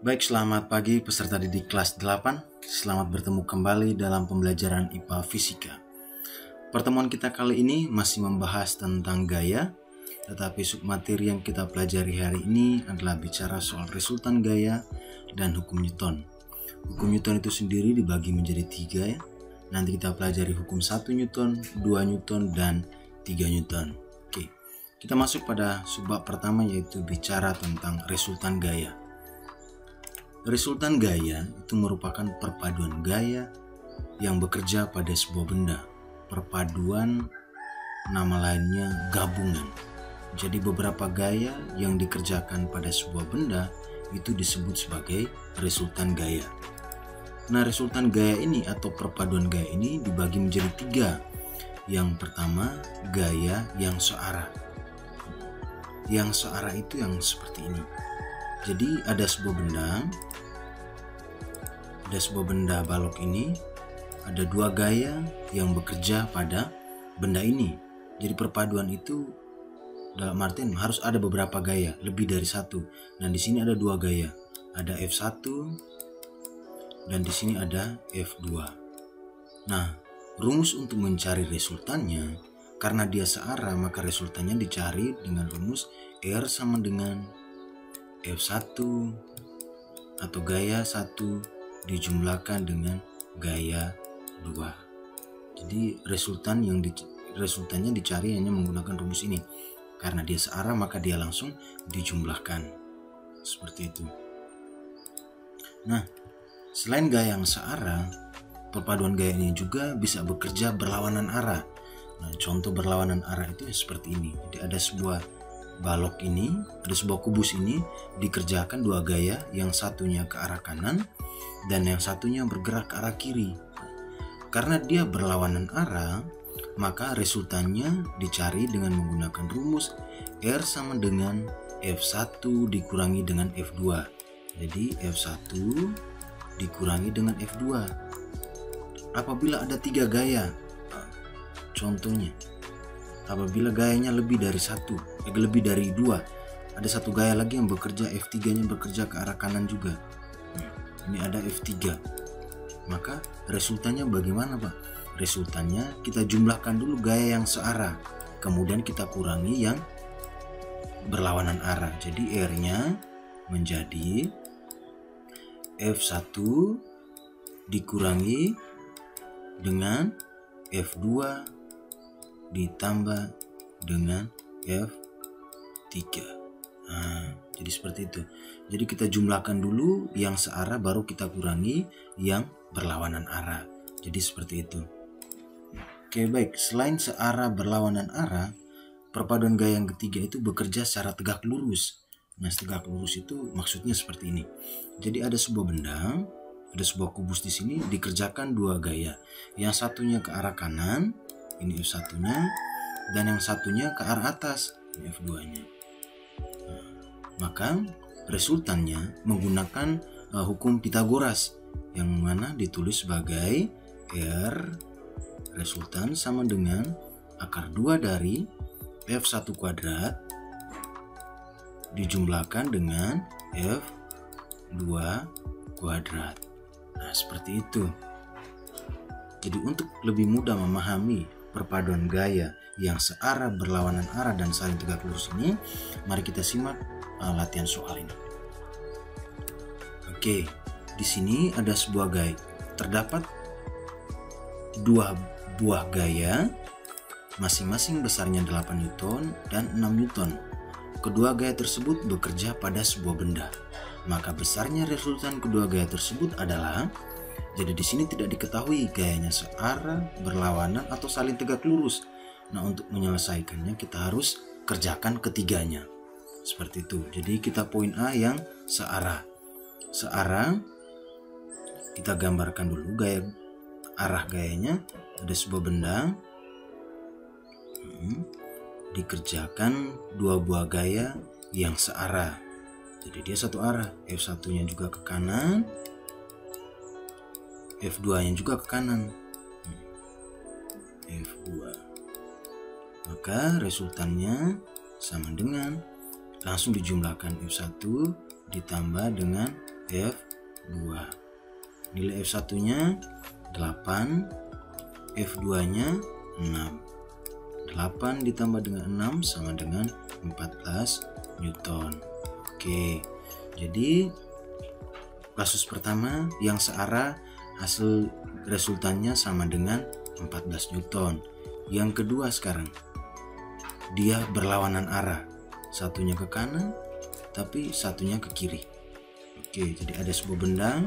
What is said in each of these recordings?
Baik, selamat pagi peserta didik kelas 8. Selamat bertemu kembali dalam pembelajaran IPA Fisika. Pertemuan kita kali ini masih membahas tentang gaya, tetapi submateri yang kita pelajari hari ini adalah bicara soal resultan gaya dan hukum Newton. Hukum Newton itu sendiri dibagi menjadi 3 ya. Nanti kita pelajari hukum 1 Newton, 2 Newton, dan 3 Newton. Oke, kita masuk pada subbab pertama, yaitu bicara tentang resultan gaya. Resultan gaya itu merupakan perpaduan gaya yang bekerja pada sebuah benda. Perpaduan nama lainnya gabungan. Jadi beberapa gaya yang dikerjakan pada sebuah benda itu disebut sebagai resultan gaya. Nah, resultan gaya ini atau perpaduan gaya ini dibagi menjadi 3. Yang pertama, gaya yang searah. Yang searah itu yang seperti ini. Jadi ada sebuah benda balok ini, ada 2 gaya yang bekerja pada benda ini. Jadi perpaduan itu dalam artian harus ada beberapa gaya, lebih dari 1. Dan di sini ada 2 gaya, ada F1 dan di sini ada F2. Nah, rumus untuk mencari resultannya, karena dia searah maka resultannya dicari dengan rumus R sama dengan F1 atau gaya 1 dijumlahkan dengan gaya 2. Jadi resultannya dicari hanya menggunakan rumus ini. Karena dia searah maka dia langsung dijumlahkan. Seperti itu. Nah, selain gaya yang searah, perpaduan gaya ini juga bisa bekerja berlawanan arah. Nah, contoh berlawanan arah itu seperti ini. Jadi ada sebuah balok ini, ada sebuah kubus ini dikerjakan 2 gaya, yang satunya ke arah kanan dan yang satunya bergerak ke arah kiri. Karena dia berlawanan arah, maka resultannya dicari dengan menggunakan rumus R sama dengan F1 dikurangi dengan F2. Jadi F1 dikurangi dengan F2. Apabila ada 3 gaya, contohnya apabila gayanya lebih dari 2, ada 1 gaya lagi yang bekerja, F3 nya bekerja ke arah kanan juga. Ini ada F3. Maka resultannya bagaimana, Pak? Resultannya kita jumlahkan dulu gaya yang searah, kemudian kita kurangi yang berlawanan arah. Jadi R-nya menjadi F1 dikurangi dengan F2 ditambah dengan F3. Nah, jadi seperti itu. Jadi kita jumlahkan dulu yang searah, baru kita kurangi yang berlawanan arah. Jadi seperti itu. Oke, baik. Selain searah berlawanan arah, perpaduan gaya yang ketiga itu bekerja secara tegak lurus. Nah, tegak lurus itu maksudnya seperti ini. Jadi ada sebuah benda, ada sebuah kubus di sini dikerjakan 2 gaya. Yang satunya ke arah kanan, ini F1-nya, dan yang satunya ke arah atas, ini F2-nya. Nah, maka resultannya menggunakan hukum Pythagoras, yang mana ditulis sebagai R resultan sama dengan akar 2 dari F1 kuadrat dijumlahkan dengan F2 kuadrat. Nah, seperti itu. Jadi untuk lebih mudah memahami perpaduan gaya yang searah, berlawanan arah, dan saling tegak lurus ini, mari kita simak latihan soal ini. Oke, di sini ada sebuah gaya. Terdapat 2 buah gaya, masing-masing besarnya 8 Newton dan 6 Newton. Kedua gaya tersebut bekerja pada sebuah benda. Maka besarnya resultan kedua gaya tersebut adalah, jadi di sini tidak diketahui gayanya searah, berlawanan, atau saling tegak lurus. Nah, untuk menyelesaikannya kita harus kerjakan ketiganya. Seperti itu. Jadi kita poin A yang searah. Searah, kita gambarkan dulu gaya arah gayanya. Ada sebuah benda dikerjakan 2 buah gaya yang searah. Jadi dia satu arah. F1-nya juga ke kanan, F2-nya juga ke kanan. F2. Maka resultannya sama dengan langsung dijumlahkan F1 ditambah dengan F2. Nilai F1-nya 8, F2-nya 6. 8 ditambah dengan 6 sama dengan 14 Newton. Oke, jadi kasus pertama yang searah hasil resultannya sama dengan 14 Newton. Yang kedua sekarang, dia berlawanan arah. Satunya ke kanan, tapi satunya ke kiri. Oke, jadi ada sebuah benda.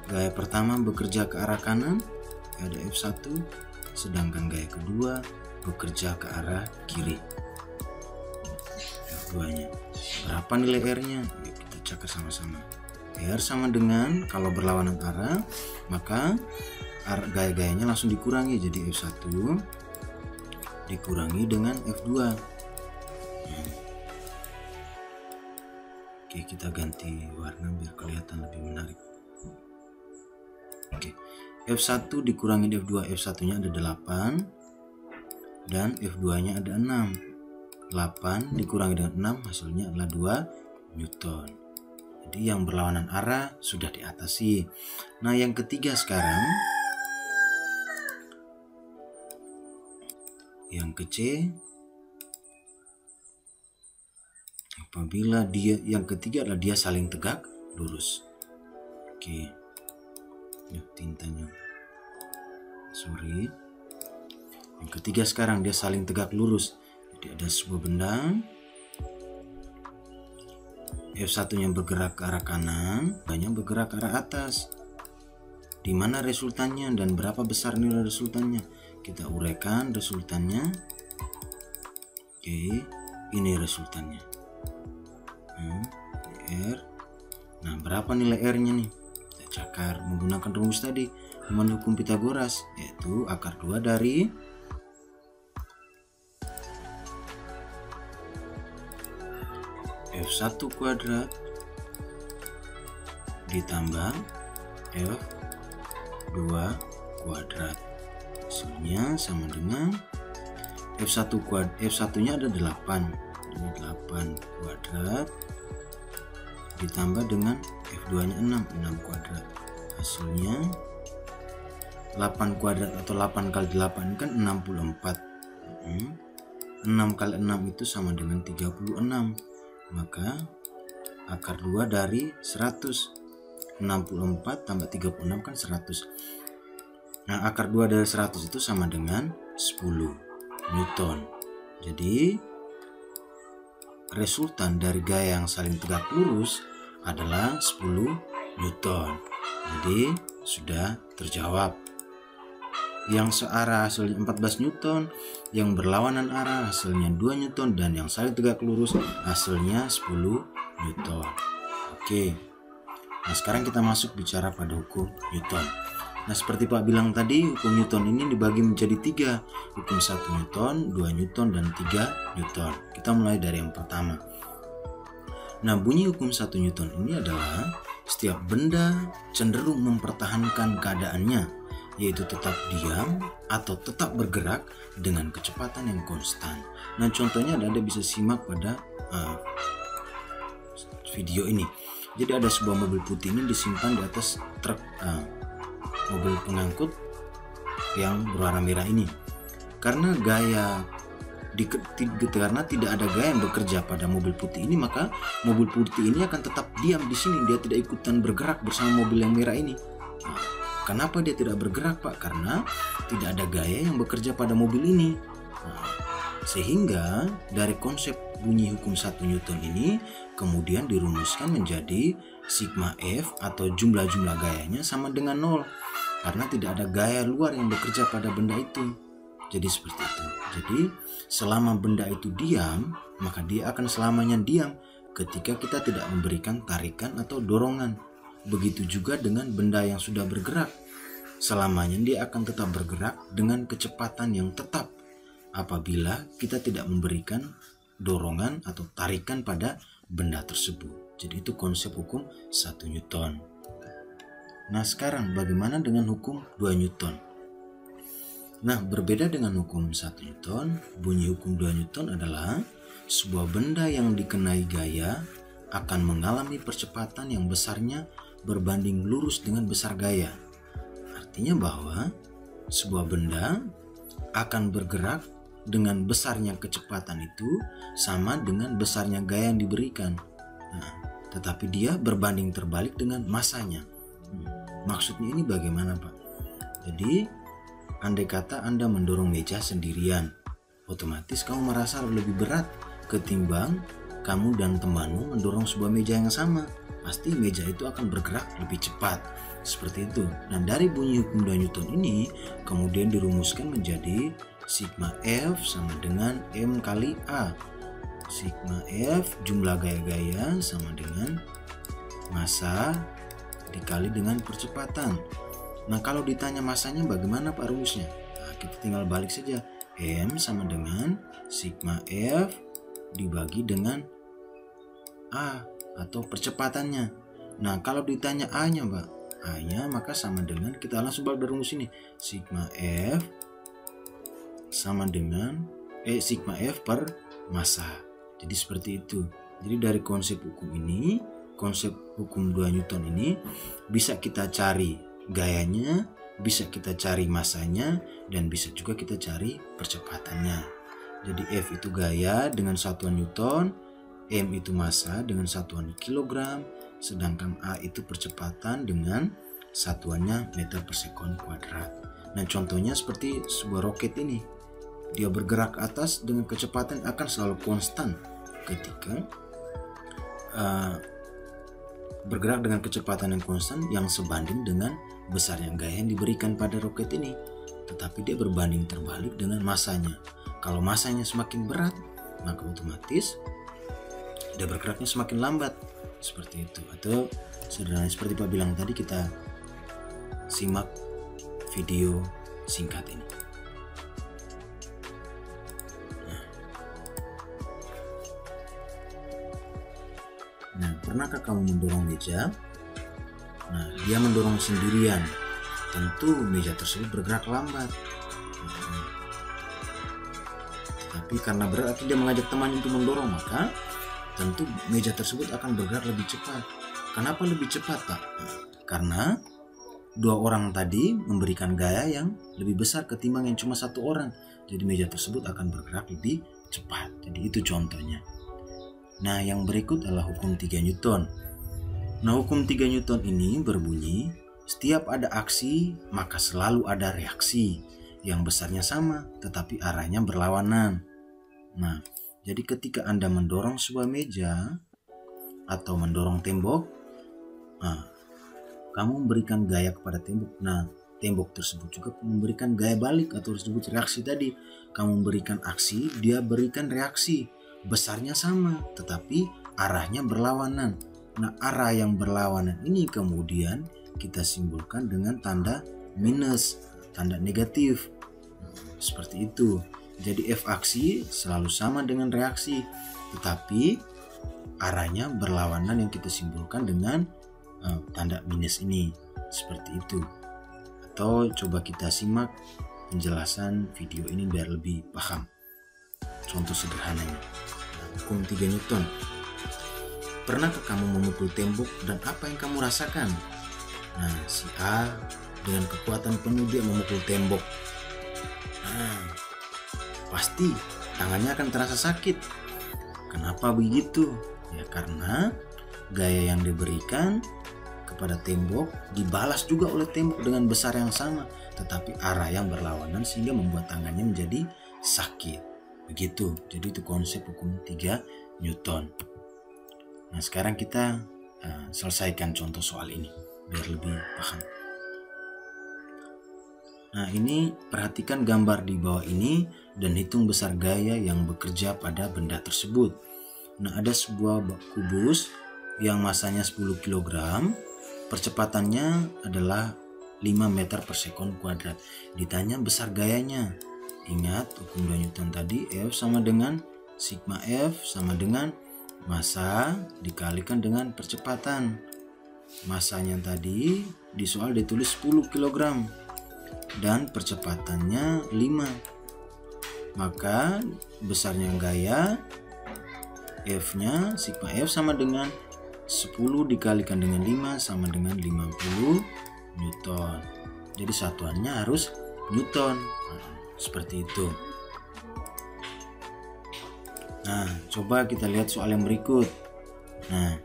Gaya pertama bekerja ke arah kanan, ada F1. Sedangkan gaya kedua bekerja ke arah kiri, F2-nya. Berapa nilai R-nya? Yuk kita cakar sama-sama. R sama dengan, kalau berlawanan arah, maka gaya-gayanya langsung dikurangi. Jadi F1 dikurangi dengan F2. Oke, kita ganti warna biar kelihatan lebih menarik. Oke, F1 dikurangi F2, F1-nya ada 8 dan F2-nya ada 6. 8 dikurangi dengan 6 hasilnya adalah 2 Newton. Jadi yang berlawanan arah sudah diatasi. Nah, yang ketiga sekarang, yang ke C, apabila dia, yang ketiga adalah dia saling tegak lurus. Oke, tintanya, sorry. Yang ketiga sekarang dia saling tegak lurus. Jadi ada sebuah benda, F1-nya bergerak ke arah kanan, banyak bergerak ke arah atas. Di mana resultannya dan berapa besar nilai resultannya? Kita uraikan resultannya. Oke, ini resultannya. R. Nah, berapa nilai R-nya nih? Kita cakar menggunakan rumus tadi, rumus hukum Pythagoras, yaitu akar 2 dari F1 kuadrat ditambah F2 kuadrat. Hasilnya sama dengan F1 kuadrat, F1-nya ada 8. Jadi 8 kuadrat ditambah dengan F2-nya 6 kuadrat. Hasilnya 8 kuadrat atau 8 kali 8 kan 64. 6 kali 6 itu sama dengan 36. Maka akar 2 dari 100. 64 tambah 36 kan 100. Nah, akar 2 dari 100 itu sama dengan 10 Newton. Jadi resultan dari gaya yang saling tegak lurus adalah 10 Newton. Jadi sudah terjawab. Yang searah hasilnya 14 Newton, yang berlawanan arah hasilnya 2 Newton, dan yang saling tegak lurus hasilnya 10 Newton. Oke, nah sekarang kita masuk bicara pada hukum Newton. Nah, seperti Pak bilang tadi, hukum Newton ini dibagi menjadi 3. Hukum 1 Newton, 2 Newton, dan 3 Newton. Kita mulai dari yang pertama. Nah, bunyi hukum 1 Newton ini adalah setiap benda cenderung mempertahankan keadaannya, yaitu tetap diam atau tetap bergerak dengan kecepatan yang konstan. Nah, contohnya Anda bisa simak pada video ini. Jadi ada sebuah mobil putih ini disimpan di atas truk mobil pengangkut yang berwarna merah ini. Karena karena tidak ada gaya yang bekerja pada mobil putih ini, maka mobil putih ini akan tetap diam di sini. Dia tidak ikutan bergerak bersama mobil yang merah ini. Nah, kenapa dia tidak bergerak, Pak? Karena tidak ada gaya yang bekerja pada mobil ini. Nah, sehingga dari konsep bunyi hukum 1 Newton ini kemudian dirumuskan menjadi sigma F atau jumlah-jumlah gayanya sama dengan 0. Karena tidak ada gaya luar yang bekerja pada benda itu. Jadi seperti itu. Jadi selama benda itu diam, maka dia akan selamanya diam ketika kita tidak memberikan tarikan atau dorongan. Begitu juga dengan benda yang sudah bergerak. Selamanya dia akan tetap bergerak dengan kecepatan yang tetap apabila kita tidak memberikan dorongan atau tarikan pada benda tersebut. Jadi itu konsep hukum 1 Newton. Nah, sekarang bagaimana dengan hukum 2 Newton? Nah, berbeda dengan hukum 1 Newton, bunyi hukum 2 Newton adalah sebuah benda yang dikenai gaya akan mengalami percepatan yang besarnya berbanding lurus dengan besar gaya. Artinya bahwa sebuah benda akan bergerak dengan besarnya kecepatan itu sama dengan besarnya gaya yang diberikan. Nah, tetapi dia berbanding terbalik dengan masanya. Maksudnya ini bagaimana, Pak? Jadi, andai kata Anda mendorong meja sendirian, otomatis kamu merasa lebih berat ketimbang kamu dan temanmu mendorong sebuah meja yang sama. Pasti meja itu akan bergerak lebih cepat. Seperti itu. Nah, dari bunyi hukum 2 Newton ini kemudian dirumuskan menjadi sigma F sama dengan M kali A. Sigma F jumlah gaya-gaya sama dengan massa dikali dengan percepatan. Nah, kalau ditanya masanya bagaimana Pak rumusnya? Nah, kita tinggal balik saja. M sama dengan sigma F dibagi dengan A atau percepatannya. Nah, kalau ditanya A-nya Pak, A-nya maka sama dengan, kita langsung balik dari rumus ini. Sigma F sama dengan sigma F per massa. Jadi seperti itu. Jadi dari konsep hukum ini, konsep hukum 2 Newton ini bisa kita cari gayanya, bisa kita cari massanya, dan bisa juga kita cari percepatannya. Jadi F itu gaya dengan satuan Newton, M itu massa dengan satuan kilogram, sedangkan A itu percepatan dengan satuannya meter per sekon kuadrat. Nah, contohnya seperti sebuah roket ini. Dia bergerak ke atas dengan kecepatan akan selalu konstan ketika bergerak dengan kecepatan yang konstan yang sebanding dengan besarnya gaya yang diberikan pada roket ini. Tetapi dia berbanding terbalik dengan masanya. Kalau masanya semakin berat, maka otomatis dia bergeraknya semakin lambat. Seperti itu. Atau sederhana seperti Pak bilang tadi, kita simak video singkat ini. Nah, pernahkah kamu mendorong meja? Nah, dia mendorong sendirian. Tentu meja tersebut bergerak lambat. Tapi karena berat, dia mengajak teman untuk mendorong, maka tentu meja tersebut akan bergerak lebih cepat. Kenapa lebih cepat, Pak? Karena dua orang tadi memberikan gaya yang lebih besar ketimbang yang cuma satu orang. Jadi meja tersebut akan bergerak lebih cepat. Jadi itu contohnya. Nah, yang berikut adalah hukum 3 Newton. Nah, hukum 3 Newton ini berbunyi, setiap ada aksi, maka selalu ada reaksi. Yang besarnya sama, tetapi arahnya berlawanan. Nah, jadi ketika Anda mendorong sebuah meja atau mendorong tembok, kamu memberikan gaya kepada tembok. Nah, tembok tersebut juga memberikan gaya balik atau disebut reaksi tadi. Kamu memberikan aksi, dia berikan reaksi. Besarnya sama, tetapi arahnya berlawanan. Nah, arah yang berlawanan ini kemudian kita simbolkan dengan tanda minus, tanda negatif. Seperti itu. Jadi F aksi selalu sama dengan reaksi, tetapi arahnya berlawanan yang kita simbolkan dengan tanda minus ini. Seperti itu. Atau coba kita simak penjelasan video ini biar lebih paham. Contoh sederhananya. Hukum 3 Newton. Pernahkah kamu memukul tembok dan apa yang kamu rasakan? Nah, si A dengan kekuatan penuh dia memukul tembok. Nah, pasti tangannya akan terasa sakit. Kenapa begitu? Ya karena gaya yang diberikan kepada tembok dibalas juga oleh tembok dengan besar yang sama, tetapi arah yang berlawanan sehingga membuat tangannya menjadi sakit. Begitu. Jadi itu konsep hukum 3 Newton. Nah, sekarang kita selesaikan contoh soal ini biar lebih paham. Nah, ini perhatikan gambar di bawah ini dan hitung besar gaya yang bekerja pada benda tersebut. Nah, ada sebuah kubus yang masanya 10 kg, percepatannya adalah 5 meter per sekon kuadrat. Ditanya besar gayanya. Ingat hukum 2 Newton tadi, F sama dengan sigma F sama dengan massa dikalikan dengan percepatan. Massanya tadi di soal ditulis 10 kg dan percepatannya 5. Maka besarnya gaya F-nya sigma F sama dengan 10 dikalikan dengan 5 sama dengan 50 Newton. Jadi satuannya harus Newton. Seperti itu. Nah, coba kita lihat soal yang berikut. Nah,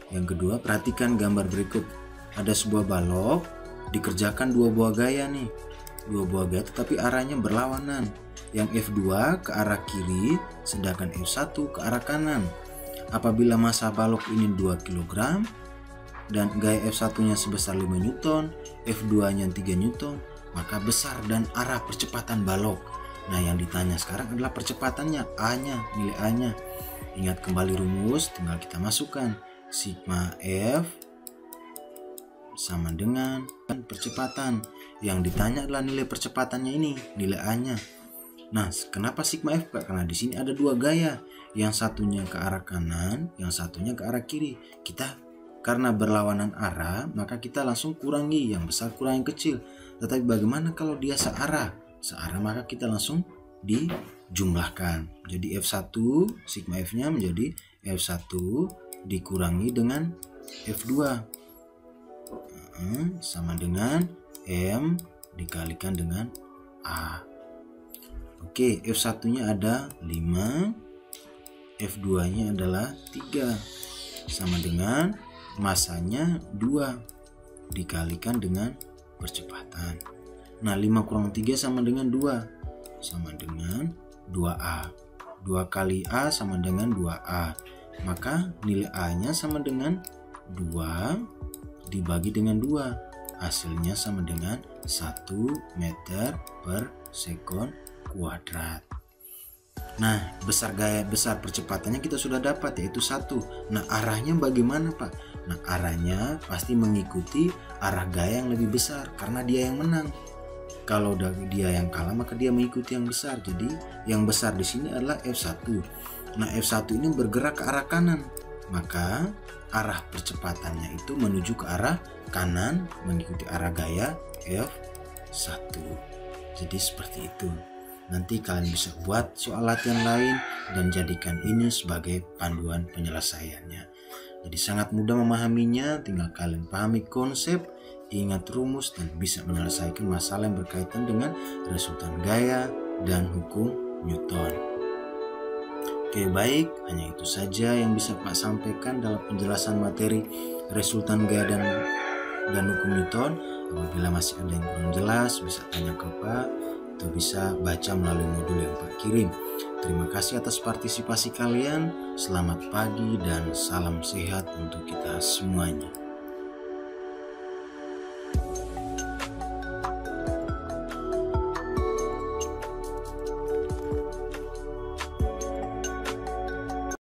yang kedua, perhatikan gambar berikut. Ada sebuah balok, dikerjakan 2 buah gaya nih. 2 buah gaya tetapi arahnya berlawanan. Yang F2 ke arah kiri, sedangkan F1 ke arah kanan. Apabila massa balok ini 2 kg dan gaya F1-nya sebesar 5 Newton, F2-nya 3 Newton, maka besar dan arah percepatan balok. Nah, yang ditanya sekarang adalah percepatannya, A-nya, nilai A-nya. Ingat kembali rumus, tinggal kita masukkan. Sigma F sama dengan percepatan. Yang ditanya adalah nilai percepatannya ini, nilai A-nya. Nah, kenapa sigma F, Pak? Karena di sini ada 2 gaya. Yang satunya ke arah kanan, yang satunya ke arah kiri. Karena berlawanan arah, maka kita langsung kurangi yang besar kurang yang kecil. Tetapi bagaimana kalau dia searah? Searah maka kita langsung dijumlahkan. Jadi F1 sigma F-nya menjadi F1 dikurangi dengan F2 sama dengan M dikalikan dengan A. Oke, F1-nya ada 5, F2-nya adalah 3, sama dengan massanya 2 dikalikan dengan percepatan. Nah, 5 kurang 3 sama dengan 2, sama dengan 2A. 2 kali A sama dengan 2A. Maka nilai A-nya sama dengan 2 dibagi dengan 2. Hasilnya sama dengan 1 meter per sekon kuadrat. Nah, besar percepatannya kita sudah dapat, yaitu 1. Nah, arahnya bagaimana, Pak? Nah, arahnya pasti mengikuti arah gaya yang lebih besar karena dia yang menang. Kalau dia yang kalah maka dia mengikuti yang besar. Jadi yang besar di sini adalah F1. Nah, F1 ini bergerak ke arah kanan. Maka arah percepatannya itu menuju ke arah kanan mengikuti arah gaya F1. Jadi seperti itu. Nanti kalian bisa buat soal latihan lain dan jadikan ini sebagai panduan penyelesaiannya. Jadi sangat mudah memahaminya, tinggal kalian pahami konsep, ingat rumus, dan bisa menyelesaikan masalah yang berkaitan dengan resultan gaya dan hukum Newton. Oke, baik, hanya itu saja yang bisa Pak sampaikan dalam penjelasan materi resultan gaya dan hukum Newton. Apabila masih ada yang kurang jelas, bisa tanya ke Pak atau bisa baca melalui modul yang Pak kirim. Terima kasih atas partisipasi kalian. Selamat pagi dan salam sehat untuk kita semuanya.